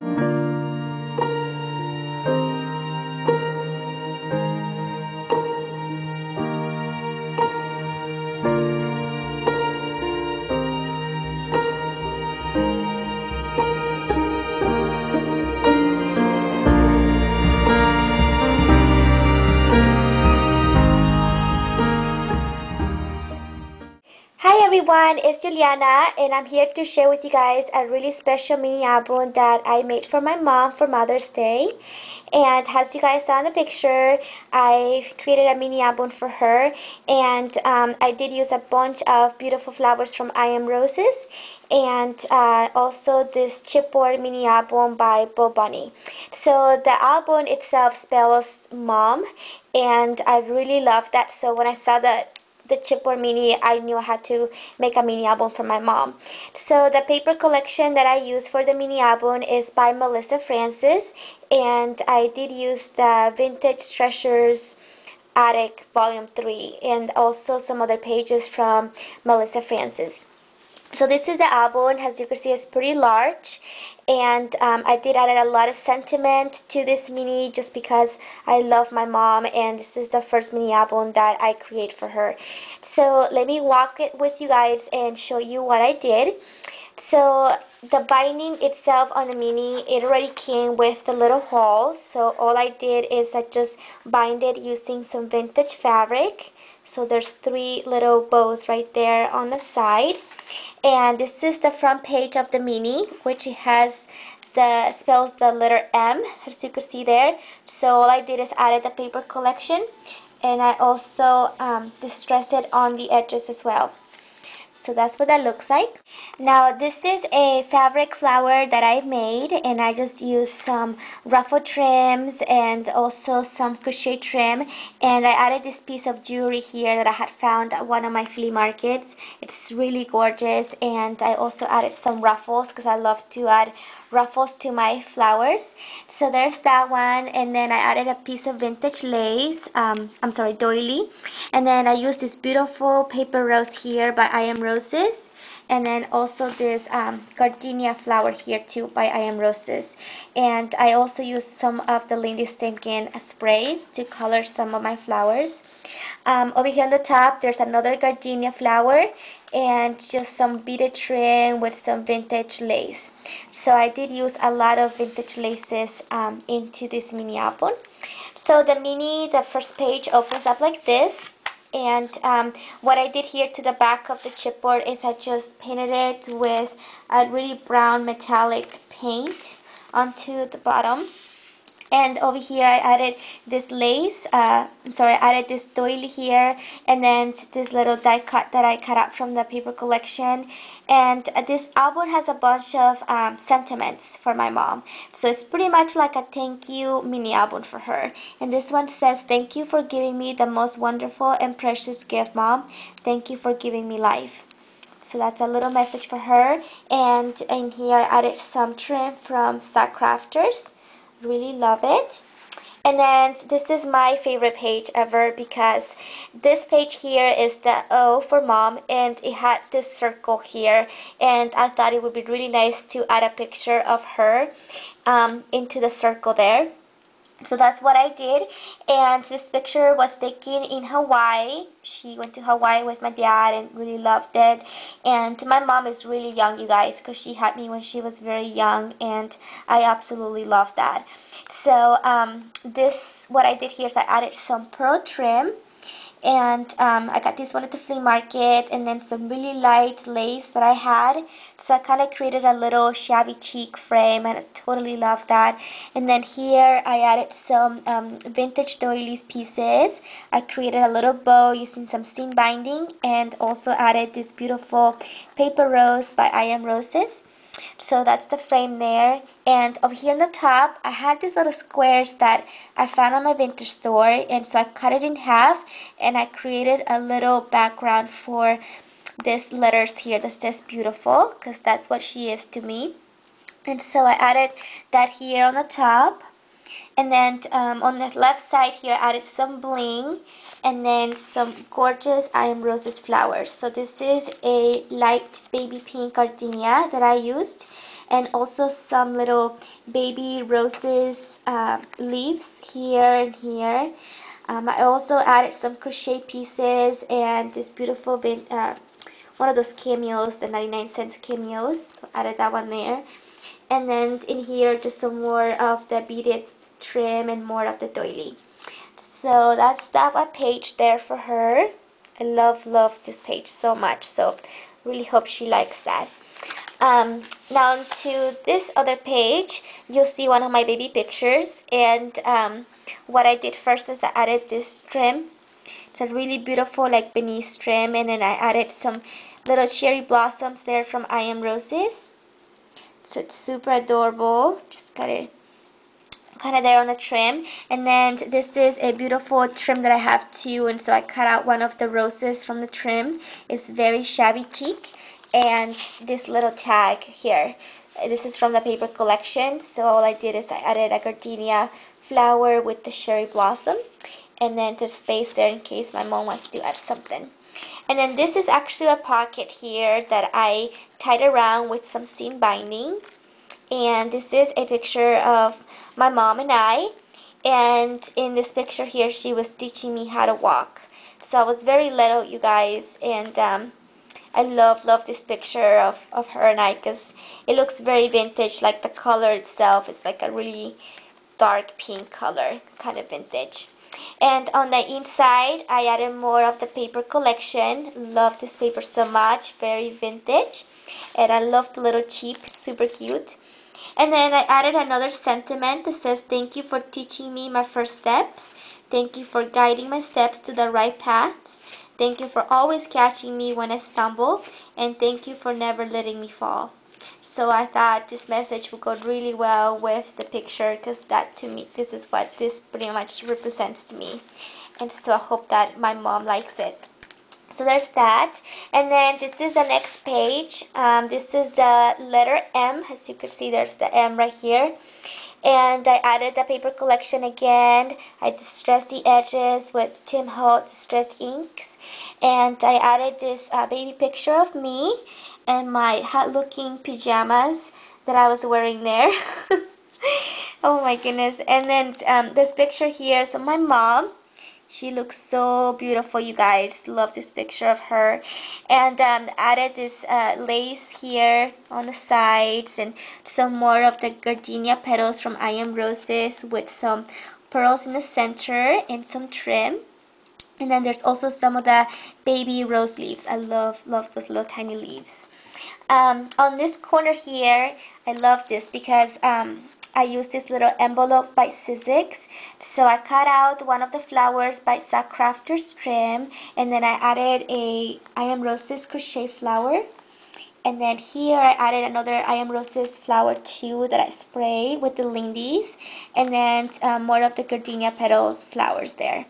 Hi everyone, it's Juliana and I'm here to share with you guys a really special mini album that I made for my mom for Mother's Day. And as you guys saw in the picture, I created a mini album for her, and I did use a bunch of beautiful flowers from I Am Roses, and also this chipboard mini album by Bo Bunny. So the album itself spells mom, and I really love that. So when I saw the chipboard mini, I knew I had to make a mini album for my mom. So the paper collection that I use for the mini album is by Melissa Francis, and I did use the Vintage Treasures Attic Volume 3 and also some other pages from Melissa Francis. So this is the album. As you can see, it's pretty large, and I did add a lot of sentiment to this mini just because I love my mom, and this is the first mini album that I create for her. So let me walk it with you guys and show you what I did. So the binding itself on the mini, it already came with the little holes. So all I did is I just bind it using some vintage fabric. So there's 3 little bows right there on the side. And this is the front page of the mini, which has spells the letter M, as you can see there. So all I did is added the paper collection, and I also distressed it on the edges as well. So that's what that looks like. Now this is a fabric flower that I made, and I just used some ruffle trims and also some crochet trim, and I added this piece of jewelry here that I had found at one of my flea markets. It's really gorgeous, and I also added some ruffles because I love to add ruffles to my flowers. So there's that one, and then I added a piece of vintage lace, I'm sorry, doily, and then I used this beautiful paper rose here by I Am Roses, and then also this gardenia flower here too by I Am Roses. And I also used some of the Lindy Stimkin sprays to color some of my flowers. Over here on the top there's another gardenia flower and just some beaded trim with some vintage lace. So I did use a lot of vintage laces into this mini album. So the first page opens up like this. And what I did here to the back of the chipboard is I just painted it with a really brown metallic paint onto the bottom. And over here I added this lace, I added this doily here, and then this little die cut that I cut out from the paper collection. And this album has a bunch of sentiments for my mom. So it's pretty much like a thank you mini album for her. And this one says, "Thank you for giving me the most wonderful and precious gift, Mom. Thank you for giving me life." So that's a little message for her. And in here I added some trim from Sack Crafters. Really love it. And then this is my favorite page ever because this page here is the O for mom, and it had this circle here, and I thought it would be really nice to add a picture of her into the circle there. So that's what I did, and this picture was taken in Hawaii. She went to Hawaii with my dad and really loved it. And my mom is really young, you guys, because she had me when she was very young, and I absolutely love that. So what I did here is I added some pearl trim, and I got this one at the flea market, and then some really light lace that I had. So I kind of created a little shabby chic frame, and I totally love that. And then here I added some vintage doilies pieces. I created a little bow using some steam binding, and also added this beautiful paper rose by I Am Roses. So that's the frame there. And over here on the top I had these little squares that I found on my vintage store, and so I cut it in half and I created a little background for these letters here that says beautiful, because that's what she is to me. And so I added that here on the top, and then on the left side here I added some bling, and then some gorgeous I Am Roses flowers. So this is a light baby pink gardenia that I used, and also some little baby roses leaves here and here. I also added some crochet pieces and this beautiful one of those cameos, the 99-cent cameos. So added that one there. And then in here, just some more of the beaded trim and more of the doily. So that's that one page there for her. I love this page so much. So really hope she likes that. Now to this other page, you'll see one of my baby pictures. And what I did first is I added this trim. It's a really beautiful like beneath trim, and then I added some little cherry blossoms there from I Am Roses. So it's super adorable. Just got it kind of there on the trim. And then this is a beautiful trim that I have too, and so I cut out one of the roses from the trim. It's very shabby chic. And this little tag here, this is from the paper collection. So all I did is I added a gardenia flower with the cherry blossom, and then the space there in case my mom wants to add something. And then this is actually a pocket here that I tied around with some seam binding. And this is a picture of my mom and I. And in this picture here, she was teaching me how to walk. So I was very little, you guys, and I love this picture of her and I because it looks very vintage. Like the color itself is like a really dark pink color, kind of vintage. And on the inside, I added more of the paper collection. Love this paper so much, very vintage. And I love the little cheap, super cute. And then I added another sentiment that says, thank you for teaching me my first steps. Thank you for guiding my steps to the right paths. Thank you for always catching me when I stumble. And thank you for never letting me fall. So I thought this message would go really well with the picture because that to me, this is what this pretty much represents to me. And so I hope that my mom likes it. So there's that. And then this is the next page. This is the letter M. As you can see, there's the M right here. And I added the paper collection again. I distressed the edges with Tim Holtz Distress inks. And I added this baby picture of me and my hot looking pajamas that I was wearing there. Oh my goodness. And then this picture here is of my mom. She looks so beautiful, you guys. Love this picture of her. And added this lace here on the sides and some more of the gardenia petals from I Am Roses with some pearls in the center and some trim. And then there's also some of the baby rose leaves. I love those little tiny leaves. On this corner here, I love this because I used this little envelope by Sizzix. So I cut out one of the flowers by Sack Crafter's trim, and then I added a I Am Roses crochet flower. And then here I added another I Am Roses flower too that I spray with the lindies, and then more of the gardenia petals flowers there.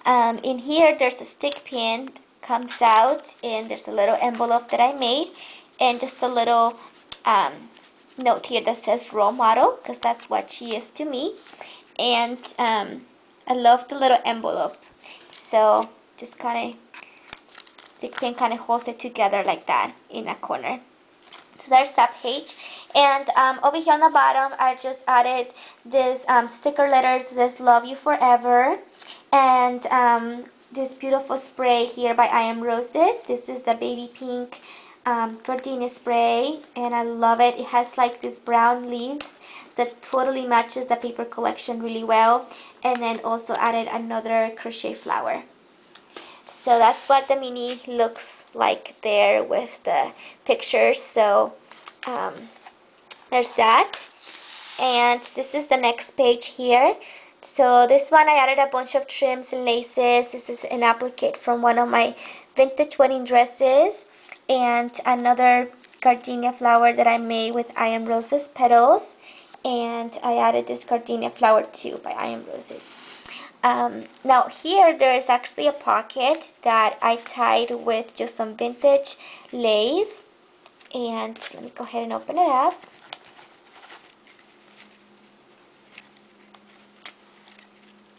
In here there's a stick pin comes out, and there's a little envelope that I made, and just a little note here that says role model because that's what she is to me. And I love the little envelope, so just kind of stick pin kind of holds it together like that in a corner. So there's that page. And over here on the bottom I just added this sticker letters that says love you forever, and this beautiful spray here by I Am Roses. This is the baby pink gardenia spray, and I love it. It has like these brown leaves that totally matches the paper collection really well. And then also added another crochet flower. So that's what the mini looks like there with the pictures. So there's that. And this is the next page here. So this one I added a bunch of trims and laces. This is an applique from one of my vintage wedding dresses, and another gardenia flower that I made with I Am Roses petals, and I added this gardenia flower too by I Am Roses. Now here there is actually a pocket that I tied with just some vintage lace, and let me go ahead and open it up.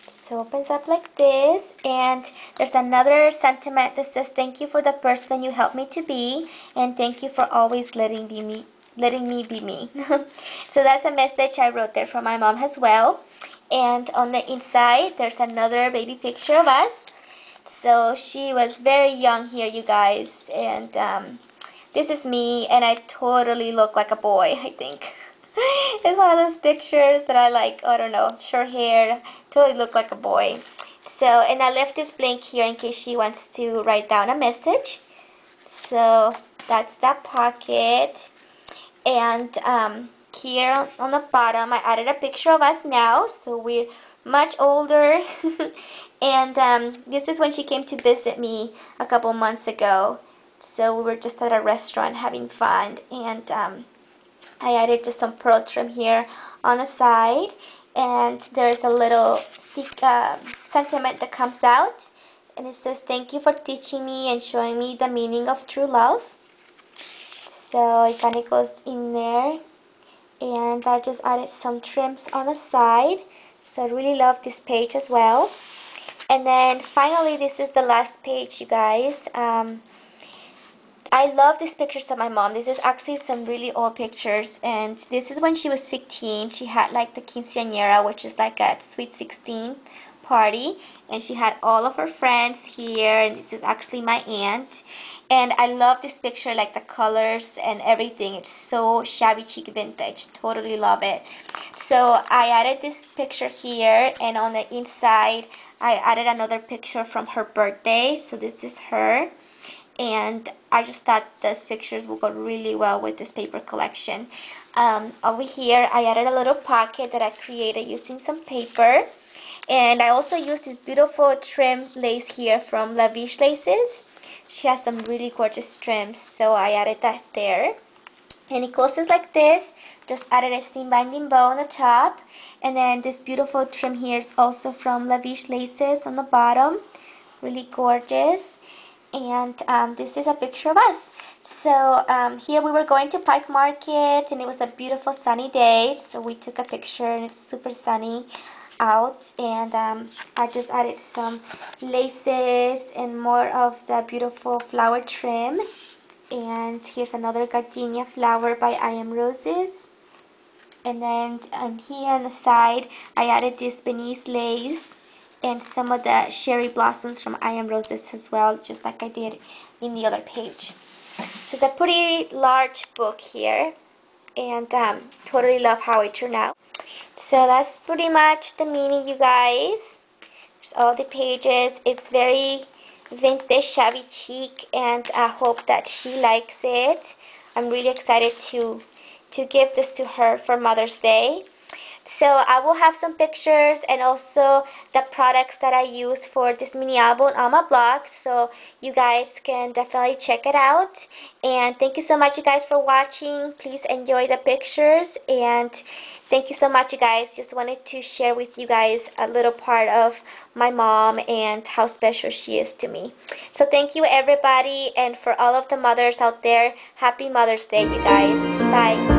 So it opens up like this, and there's another sentiment that says thank you for the person you helped me to be, and thank you for always letting me letting me be me. So that's a message I wrote there for my mom as well. And on the inside, there's another baby picture of us. So she was very young here, you guys. And this is me, and I totally look like a boy, I think. It's one of those pictures that I like, I don't know, short hair, totally look like a boy. So, and I left this blank here in case she wants to write down a message. So that's that pocket. And here on the bottom, I added a picture of us now, so we're much older. And this is when she came to visit me a couple months ago. So we were just at a restaurant having fun, and I added just some pearl trim here on the side, and there's a little sentiment that comes out, and it says, "Thank you for teaching me and showing me the meaning of true love." So it kind of goes in there, and I just added some trims on the side. So I really love this page as well. And then finally, this is the last page, you guys. I love these pictures of my mom. This is actually some really old pictures, and this is when she was 15. She had like the quinceañera, which is like a sweet 16 party, and she had all of her friends here, and this is actually my aunt. And I love this picture, like the colors and everything. It's so shabby chic vintage. Totally love it. So I added this picture here, and on the inside I added another picture from her birthday. So this is her. And I just thought those pictures will go really well with this paper collection. Over here, I added a little pocket that I created using some paper. And I also used this beautiful trim lace here from Lavish Laces. She has some really gorgeous trims, so I added that there. And it closes like this. Just added a seam binding bow on the top. And then this beautiful trim here is also from Lavish Laces on the bottom. Really gorgeous. And this is a picture of us. So here we were going to Pike Market, and it was a beautiful sunny day, so we took a picture, and it's super sunny out. And I just added some laces and more of the beautiful flower trim. And here's another gardenia flower by I Am Roses. And then here on the side, I added this Venice lace and some of the cherry blossoms from I Am Roses as well, just like I did in the other page. It's a pretty large book here, and totally love how it turned out. So that's pretty much the mini, you guys. There's all the pages. It's very vintage, shabby chic, and I hope that she likes it. I'm really excited to give this to her for Mother's Day. So I will have some pictures and also the products that I use for this mini album on my blog, so you guys can definitely check it out. And thank you so much, you guys, for watching. Please enjoy the pictures, and thank you so much, you guys. Just wanted to share with you guys a little part of my mom and how special she is to me. So thank you, everybody, and for all of the mothers out there, happy Mother's Day, you guys. Bye.